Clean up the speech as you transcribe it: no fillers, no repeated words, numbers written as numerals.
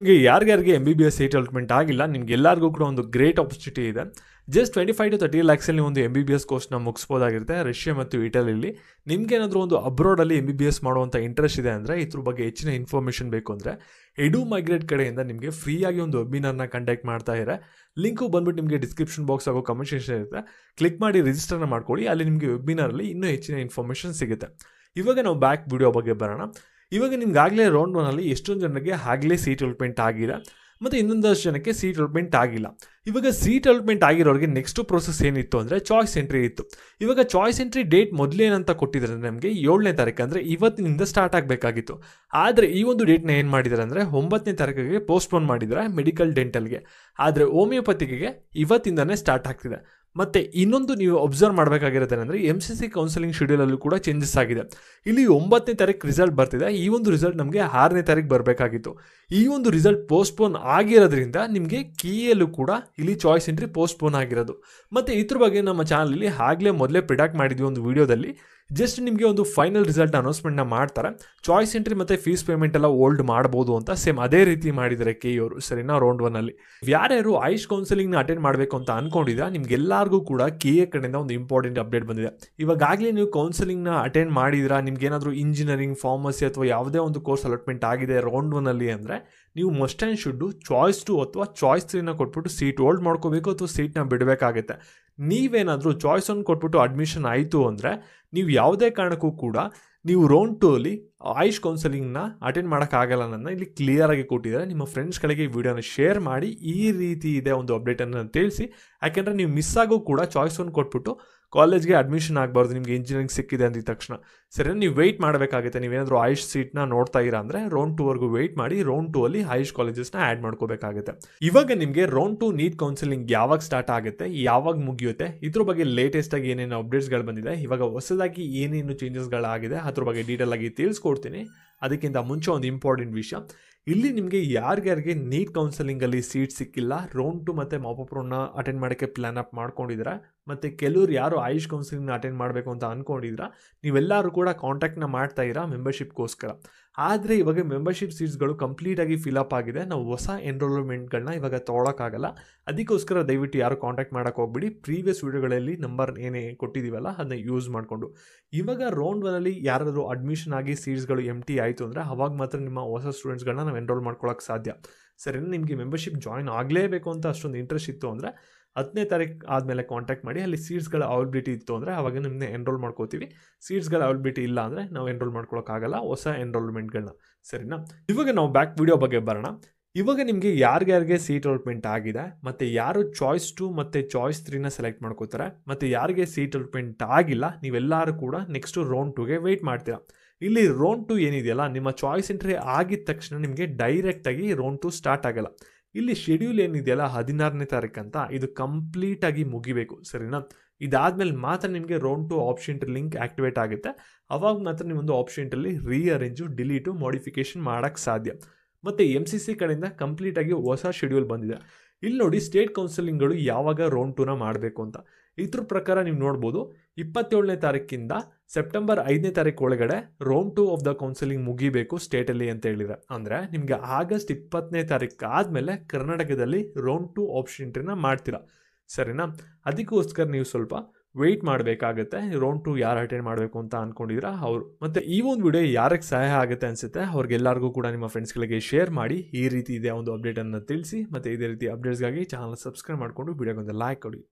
ನಿಮಗೆ ಯಾರಿಗಾರಿಗೆ MBBS seat allotment ಆಗಿಲ್ಲ, ನಿಮ್ಗೆಲ್ಲರಿಗೂ ಕೂಡ ಒಂದು ಗ್ರೇಟ್ ಆಪರ್ಚುನಿಟಿ ಇದೆ. ಜಸ್ಟ್ 25 to 30 lakhsಲ್ಲಿ ಒಂದು MBBS ಕೋರ್ಸ್ನ ಮುಗಿಸ್ಬೋದಾಗಿರುತ್ತೆ ರಷ್ಯಾ ಮತ್ತು ಇಟಲಿಯಲ್ಲಿ. ನಿಮ್ಗೇನಾದರೂ ಒಂದು ಅಬ್ರಾಡಲ್ಲಿ MBBS ಮಾಡುವಂಥ ಇಂಟ್ರೆಸ್ಟ್ ಇದೆ ಅಂದರೆ, ಇದ್ರ ಬಗ್ಗೆ ಹೆಚ್ಚಿನ ಇನ್ಫಾರ್ಮೇಷನ್ ಬೇಕು ಅಂದರೆ ಎಡು ಮೈಗ್ರೇಟ್ ಕಡೆಯಿಂದ ನಿಮಗೆ ಫ್ರೀಯಾಗಿ ಒಂದು ವೆಬಿನಾರ್ನ ಕಂಡಕ್ಟ್ ಮಾಡ್ತಾ ಇದ್ದಾರೆ. ಲಿಂಕು ಬಂದ್ಬಿಟ್ಟು ನಿಮಗೆ ಡಿಸ್ಕ್ರಿಪ್ಷನ್ ಬಾಕ್ಸ್ ಆಗೋ ಕಮೆಂಟ್ ಸೆಕ್ಷನ್ ಇರುತ್ತೆ, ಕ್ಲಿಕ್ ಮಾಡಿ ರಿಜಿಸ್ಟರ್ನ ಮಾಡ್ಕೊಳ್ಳಿ. ಅಲ್ಲಿ ನಿಮಗೆ ವೆಬಿನಾರಲ್ಲಿ ಇನ್ನೂ ಹೆಚ್ಚಿನ ಇನ್ಫಾರ್ಮೇಷನ್ ಸಿಗುತ್ತೆ. ಇವಾಗ ನಾವು ಬ್ಯಾಕ್ ವಿಡಿಯೋ ಬಗ್ಗೆ ಬರೋಣ. ಇವಾಗ ನಿಮ್ಗೆ ಆಗಲೇ ರೌಂಡ್ 1ಅಲ್ಲಿ ಎಷ್ಟೊಂದು ಜನರಿಗೆ ಆಗಲೇ ಸೀಟ್ ಅಲಾಟ್ಮೆಂಟ್ ಆಗಿದೆ ಮತ್ತು ಇನ್ನೊಂದಷ್ಟು ಜನಕ್ಕೆ ಸೀಟ್ ಅಲಾಟ್ಮೆಂಟ್ ಆಗಿಲ್ಲ. ಇವಾಗ ಸೀಟ್ ಅಲಾಟ್ಮೆಂಟ್ ಆಗಿರೋರಿಗೆ ನೆಕ್ಸ್ಟ್ ಪ್ರೋಸೆಸ್ ಏನಿತ್ತು ಅಂದರೆ ಚಾಯ್ಸ್ ಎಂಟ್ರಿ ಇತ್ತು. ಇವಾಗ ಚಾಯ್ಸ್ ಎಂಟ್ರಿ ಡೇಟ್ ಮೊದಲೇನಂತ ಕೊಟ್ಟಿದ್ದಾರೆ ನಮಗೆ 7ನೇ ತಾರೀಕು, ಅಂದರೆ ಇವತ್ತಿನಿಂದ ಸ್ಟಾರ್ಟ್ ಆಗಬೇಕಾಗಿತ್ತು. ಆದರೆ ಈ ಒಂದು ಡೇಟ್ನ ಏನು ಮಾಡಿದ್ದಾರೆ ಅಂದರೆ 9ನೇ ತಾರೀಕಿಗೆ ಪೋಸ್ಟ್ಪೋನ್ ಮಾಡಿದ್ದಾರೆ ಮೆಡಿಕಲ್ ಡೆಂಟಲ್ಗೆ. ಆದರೆ ಹೋಮಿಯೋಪತಿಗೆ ಇವತ್ತಿಂದನೇ ಸ್ಟಾರ್ಟ್ ಆಗ್ತಿದೆ. ಮತ್ತು ಇನ್ನೊಂದು ನೀವು ಅಬ್ಸರ್ವ್ ಮಾಡಬೇಕಾಗಿರೋದೇನೆಂದರೆ MCC ಕೌನ್ಸಿಲಿಂಗ್ ಶೆಡ್ಯೂಲಲ್ಲೂ ಕೂಡ ಚೇಂಜಸ್ ಆಗಿದೆ. ಇಲ್ಲಿ 9ನೇ ತಾರೀಕು ರಿಸಲ್ಟ್ ಬರ್ತಿದೆ. ಈ ಒಂದು ರಿಸಲ್ಟ್ ನಮಗೆ 6ನೇ ತಾರೀಕು ಬರಬೇಕಾಗಿತ್ತು. ಈ ಒಂದು ರಿಸಲ್ಟ್ ಪೋಸ್ಟ್ಪೋನ್ ಆಗಿರೋದ್ರಿಂದ ನಿಮಗೆ ಕೀಯಲ್ಲೂ ಕೂಡ ಇಲ್ಲಿ ಚಾಯ್ಸ್ ಎಂಟ್ರಿ ಪೋಸ್ಟ್ಪೋನ್ ಆಗಿರೋದು. ಮತ್ತು ಇದ್ರ ಬಗ್ಗೆ ನಮ್ಮ ಚಾನಲಲ್ಲಿ ಆಗಲೇ ಮೊದಲೇ ಪ್ರಿಡಕ್ಟ್ ಮಾಡಿದ್ವಿ ಒಂದು ವಿಡಿಯೋದಲ್ಲಿ. ಜಸ್ಟ್ ನಿಮಗೆ ಒಂದು ಫೈನಲ್ ರಿಸಲ್ಟ್ ಅನೌನ್ಸ್ಮೆಂಟ್ನ ಮಾಡ್ತಾರೆ. ಚಾಯ್ಸ್ ಎಂಟ್ರಿ ಮತ್ತು ಫೀಸ್ ಪೇಮೆಂಟ್ ಎಲ್ಲ ಹೋಲ್ಡ್ ಮಾಡ್ಬೋದು ಅಂತ ಸೇಮ್ ಅದೇ ರೀತಿ ಮಾಡಿದ್ದಾರೆ KE ಅವರು, ಸರಿನಾ? ರೌಂಡ್ 1ಅಲ್ಲಿ ಯಾರ್ಯಾರು ಆಯುಷ್ ಕೌನ್ಸಿಲಿಂಗ್ನ ಅಟೆಂಡ್ ಮಾಡಬೇಕು ಅಂತ ಅನ್ಕೊಂಡಿದ್ರೆ ನಿಮ್ಗೆಲ್ಲರಿಗೂ ಕೂಡ KE ಕಡೆಯಿಂದ ಒಂದು ಇಂಪಾರ್ಟೆಂಟ್ ಅಪ್ಡೇಟ್ ಬಂದಿದೆ. ಇವಾಗಲೇ ನೀವು ಕೌನ್ಸಿಲಿಂಗ್ನ ಅಟೆಂಡ್ ಮಾಡಿದಿರಾ, ನಿಮ್ಗೇನಾದರೂ ಇಂಜಿನಿಯರಿಂಗ್, ಫಾರ್ಮಸಿ ಅಥವಾ ಯಾವುದೇ ಒಂದು ಕೋರ್ಸ್ ಅಲಾಟ್ಮೆಂಟ್ ಆಗಿದೆ ರೌಂಡ್ 1ಅಲ್ಲಿ ಅಂದರೆ ನೀವು ಮಸ್ಟ್ ಆ್ಯಂಡ್ ಶುಡ್ಡು ಚಾಯ್ಸ್ 2 ಅಥವಾ ಚಾಯ್ಸ್ 3ನ ಕೊಟ್ಬಿಟ್ಟು ಸೀಟ್ ಹೋಲ್ಡ್ ಮಾಡ್ಕೋಬೇಕು ಅಥವಾ ಸೀಟ್ನ ಬಿಡಬೇಕಾಗುತ್ತೆ. ನೀವೇನಾದರೂ ಚಾಯ್ಸ್ 1 ಕೊಟ್ಬಿಟ್ಟು ಅಡ್ಮಿಷನ್ ಆಯಿತು ಅಂದರೆ ನೀವು ಯಾವುದೇ ಕಾರಣಕ್ಕೂ ಕೂಡ ನೀವು ರೌಂಡ್ 2ಅಲ್ಲಿ ಆಯುಷ್ ಕೌನ್ಸಿಲಿಂಗ್ನ ಅಟೆಂಡ್ ಮಾಡೋಕ್ಕಾಗಲ್ಲ. ನನ್ನ ಇಲ್ಲಿ ಕ್ಲಿಯರಾಗಿ ಕೊಟ್ಟಿದ್ದಾರೆ. ನಿಮ್ಮ ಫ್ರೆಂಡ್ಸ್ಗಳಿಗೆ ಈ ವಿಡಿಯೋನ ಶೇರ್ ಮಾಡಿ ಈ ರೀತಿ ಇದೆ ಒಂದು ಅಪ್ಡೇಟನ್ನು ತಿಳಿಸಿ. ಯಾಕೆಂದರೆ ನೀವು ಮಿಸ್ ಆಗೋ ಕೂಡ ಚಾಯ್ಸ್ 1 ಕೊಟ್ಬಿಟ್ಟು ಕಾಲೇಜ್ಗೆ ಅಡ್ಮಿಷನ್ ಆಗಬಾರ್ದು ನಿಮಗೆ ಇಂಜಿನಿಯರಿಂಗ್ ಸಿಕ್ಕಿದೆ ಅಂದಿದ ತಕ್ಷಣ. ಸರಿ, ನೀವು ವೆಯ್ಟ್ ಮಾಡಬೇಕಾಗುತ್ತೆ. ನೀವೇನಾದರೂ ಆಯುಷ್ ಸೀಟ್ನ ನೋಡ್ತಾ ಇರಾ ಅಂದರೆ ರೌಂಡ್ 2ವರೆಗೂ ವೆಯ್ಟ್ ಮಾಡಿ ರೌಂಡ್ 2ಅಲ್ಲಿ ಆಯುಷ್ ಕಾಲೇಜಸ್ನ ಆ್ಯಡ್ ಮಾಡ್ಕೋಬೇಕಾಗುತ್ತೆ. ಇವಾಗ ನಿಮಗೆ ರೌಂಡ್ 2 ನೀಟ್ ಕೌನ್ಸಿಲಿಂಗ್ ಯಾವಾಗ ಸ್ಟಾರ್ಟ್ ಆಗುತ್ತೆ, ಯಾವಾಗ ಮುಗಿಯುತ್ತೆ, ಇದ್ರ ಬಗ್ಗೆ ಲೇಟೆಸ್ಟಾಗಿ ಏನೇನು ಅಪ್ಡೇಟ್ಸ್ಗಳು ಬಂದಿದೆ, ಇವಾಗ ಹೊಸದಾಗಿ ಏನೇನು ಚೇಂಜಸ್ಗಳಾಗಿದೆ ಅದ್ರ ಬಗ್ಗೆ ಡೀಟೇಲ್ ಆಗಿ ತಿಳಿಸ್ಕೊಡ್ತೀನಿ. ಅದಕ್ಕಿಂತ ಮುಂಚೆ ಒಂದು ಇಂಪಾರ್ಟೆಂಟ್ ವಿಷಯ, ಇಲ್ಲಿ ನಿಮಗೆ ಯಾರ್ಯಾರಿಗೆ ನೀಟ್ ಕೌನ್ಸಿಲಿಂಗಲ್ಲಿ ಸೀಟ್ ಸಿಕ್ಕಿಲ್ಲ, ರೌಂಡ್ 2 ಮತ್ತು ಮಾಪಪ್ ರೌಂಡ್ನ ಅಟೆಂಡ್ ಮಾಡೋಕ್ಕೆ ಪ್ಲ್ಯಾನ್ ಅಪ್ ಮಾಡ್ಕೊಂಡಿದ್ದೀರಾ, ಮತ್ತು ಕೆಲವರು ಯಾರು ಆಯುಷ್ ಕೌನ್ಸಿಲಿಂಗ್ನ ಅಟೆಂಡ್ ಮಾಡಬೇಕು ಅಂತ ಅಂದ್ಕೊಂಡಿದ್ದೀರಾ, ನೀವೆಲ್ಲರೂ ಕೂಡ ಕಾಂಟ್ಯಾಕ್ಟ್ನ ಮಾಡ್ತಾ ಇರಾ ಮೆಂಬರ್ಶಿಪ್ಗೋಸ್ಕರ. ಆದರೆ ಇವಾಗ ಮೆಂಬರ್ಶಿಪ್ ಸೀಟ್ಸ್ಗಳು ಕಂಪ್ಲೀಟಾಗಿ ಫಿಲಪ್ ಆಗಿದೆ. ನಾವು ಹೊಸ ಎನ್ರೋಲ್ಮೆಂಟ್ಗಳನ್ನ ಇವಾಗ ತೊಗೊಳಕ್ಕಾಗಲ್ಲ. ಅದಕ್ಕೋಸ್ಕರ ದಯವಿಟ್ಟು ಯಾರು ಕಾಂಟ್ಯಾಕ್ಟ್ ಮಾಡೋಕ್ಕೆ ಹೋಗ್ಬಿಡಿ. ಪ್ರೀವಿಯಸ್ ವೀಡಿಯೋಗಳಲ್ಲಿ ನಂಬರ್ ಏನೇ ಕೊಟ್ಟಿದ್ದೀವಲ್ಲ ಅದನ್ನ ಯೂಸ್ ಮಾಡಿಕೊಂಡು. ಇವಾಗ ರೌಂಡ್ 1ಅಲ್ಲಿ ಯಾರಾದರೂ ಅಡ್ಮಿಷನ್ ಆಗಿ ಸೀಟ್ಸ್ಗಳು ಎಂಟಿ ಆಯಿತು ಅಂದರೆ ಅವಾಗ ಮಾತ್ರ ನಿಮ್ಮ ಹೊಸ ಸ್ಟೂಡೆಂಟ್ಸ್ಗಳನ್ನ ನಾವು ಎನ್ರೋಲ್ ಮಾಡ್ಕೊಳ್ಳೋಕೆ ಸಾಧ್ಯ. ಸರಿನಾ? ನಿಮಗೆ ಮೆಂಬರ್ಶಿಪ್ ಜಾಯ್ನ್ ಆಗಲೇಬೇಕು ಅಂತ ಅಷ್ಟೊಂದು ಇಂಟ್ರೆಸ್ಟ್ ಇತ್ತು ಅಂದರೆ 10ನೇ ತಾರೀಕು ಆದಮೇಲೆ ಕಾಂಟ್ಯಾಕ್ಟ್ ಮಾಡಿ. ಅಲ್ಲಿ ಸೀಟ್ಸ್ಗಳ ಅವೈಲಬಿಲಿಟಿ ಇತ್ತು ಅಂದರೆ ಅವಾಗ ನಿಮ್ಮನ್ನ ಎನ್ರೋಲ್ ಮಾಡ್ಕೋತೀವಿ. ಸೀಟ್ಸ್ಗಳ ಅವೈಲಬಿಲಿಟಿ ಇಲ್ಲ ಅಂದರೆ ನಾವು ಎನ್ರೋಲ್ ಮಾಡ್ಕೊಳ್ಳೋಕ್ಕಾಗಲ್ಲ ಹೊಸ ಎನ್ರೋಲ್ಮೆಂಟ್ಗಳನ್ನ. ಸರಿನಾ? ಇವಾಗ ನಾವು ಬ್ಯಾಕ್ ವಿಡಿಯೋ ಬಗ್ಗೆ ಬರೋಣ. ಇವಾಗ ನಿಮಗೆ ಯಾರ್ಯಾರಿಗೆ ಸೀಟ್ ಅಲಾಟ್ಮೆಂಟ್ ಆಗಿದೆ ಮತ್ತು ಯಾರು ಚಾಯ್ಸ್ 2 ಮತ್ತು ಚಾಯ್ಸ್ 3ನ ಸೆಲೆಕ್ಟ್ ಮಾಡ್ಕೋತಾರೆ ಮತ್ತು ಯಾರಿಗೆ ಸೀಟ್ ಅಲಾಟ್ಮೆಂಟ್ ಆಗಿಲ್ಲ, ನೀವೆಲ್ಲರೂ ಕೂಡ ನೆಕ್ಸ್ಟು ರೌಂಡ್ 2ಗೆ ವೆಯ್ಟ್ ಮಾಡ್ತೀರಾ. ಇಲ್ಲಿ ರೌಂಡ್ 2 ಏನಿದೆಯಲ್ಲ, ನಿಮ್ಮ ಚಾಯ್ಸ್ ಎಂಟ್ರಿ ಆಗಿದ ತಕ್ಷಣ ನಿಮಗೆ ಡೈರೆಕ್ಟಾಗಿ ರೌಂಡ್ 2 ಸ್ಟಾರ್ಟ್ ಆಗಲ್ಲ. ಇಲ್ಲಿ ಶೆಡ್ಯೂಲ್ ಏನಿದೆಯಲ್ಲ 16ನೇ ತಾರೀಕು ಅಂತ, ಇದು ಕಂಪ್ಲೀಟಾಗಿ ಮುಗಿಬೇಕು. ಸರಿನಾ? ಇದಾದಮೇಲೆ ಮಾತ್ರ ನಿಮಗೆ ರೌಂಡ್ 2 ಆಪ್ಷನ್ ಲಿಂಕ್ ಆ್ಯಕ್ಟಿವೇಟ್ ಆಗುತ್ತೆ. ಅವಾಗ ಮಾತ್ರ ನೀವೊಂದು ಆಪ್ಷನ್ಟಲ್ಲಿ ರೀಅರೇಂಜು, ಡಿಲೀಟು, ಮಾಡಿಫಿಕೇಷನ್ ಮಾಡೋಕ್ಕೆ ಸಾಧ್ಯ. ಮತ್ತು MCC ಕಡೆಯಿಂದ ಕಂಪ್ಲೀಟಾಗಿ ಹೊಸ ಶೆಡ್ಯೂಲ್ ಬಂದಿದೆ. ಇಲ್ಲಿ ನೋಡಿ ಸ್ಟೇಟ್ ಕೌನ್ಸಿಲಿಂಗ್ಗಳು ಯಾವಾಗ ರೌಂಡ್ 2ನ ಮಾಡಬೇಕು ಅಂತ. ಇದ್ರ ಪ್ರಕಾರ ನೀವು ನೋಡ್ಬೋದು 27ನೇ ತಾರೀಕಿಂದ ಸೆಪ್ಟೆಂಬರ್ 5ನೇ ತಾರೀಕು ಒಳಗಡೆ ರೌಂಡ್ 2 ಆಫ್ ದ ಕೌನ್ಸಿಲಿಂಗ್ ಮುಗಿಬೇಕು ಸ್ಟೇಟಲ್ಲಿ ಅಂತ ಹೇಳಿದ್ರೆ. ಅಂದರೆ ನಿಮಗೆ ಆಗಸ್ಟ್ 20ನೇ ತಾರೀಕು ಆದಮೇಲೆ ಕರ್ನಾಟಕದಲ್ಲಿ ರೌಂಡ್ 2 ಆಪ್ಷನ್ ಎಂಟ್ರಿನ ಮಾಡ್ತೀರಾ. ಸರಿನಾ? ಅದಕ್ಕೋಸ್ಕರ ನೀವು ಸ್ವಲ್ಪ ವೆಯ್ಟ್ ಮಾಡಬೇಕಾಗುತ್ತೆ. ರೌಂಡ್ 2 ಯಾರು ಅಟೆಂಡ್ ಮಾಡಬೇಕು ಅಂತ ಅಂದ್ಕೊಂಡಿದ್ದೀರಾ ಅವರು. ಮತ್ತು ಈ ಒಂದು ವಿಡಿಯೋ ಯಾರಿಗೆ ಸಹಾಯ ಆಗುತ್ತೆ ಅನಿಸುತ್ತೆ ಅವ್ರಿಗೆಲ್ಲರಿಗೂ ಕೂಡ ನಿಮ್ಮ ಫ್ರೆಂಡ್ಸ್ಗಳಿಗೆ ಶೇರ್ ಮಾಡಿ. ಈ ರೀತಿ ಇದೆ ಒಂದು ಅಪ್ಡೇಟನ್ನು ತಿಳಿಸಿ. ಮತ್ತು ಇದೇ ರೀತಿ ಅಪ್ಡೇಟ್ಸ್ಗಾಗಿ ಚಾನಲ್ ಸಬ್ಸ್ಕ್ರೈಬ್ ಮಾಡಿಕೊಂಡು ವಿಡಿಯೋಗೊಂದು ಲೈಕ್ ಕೊಡಿ.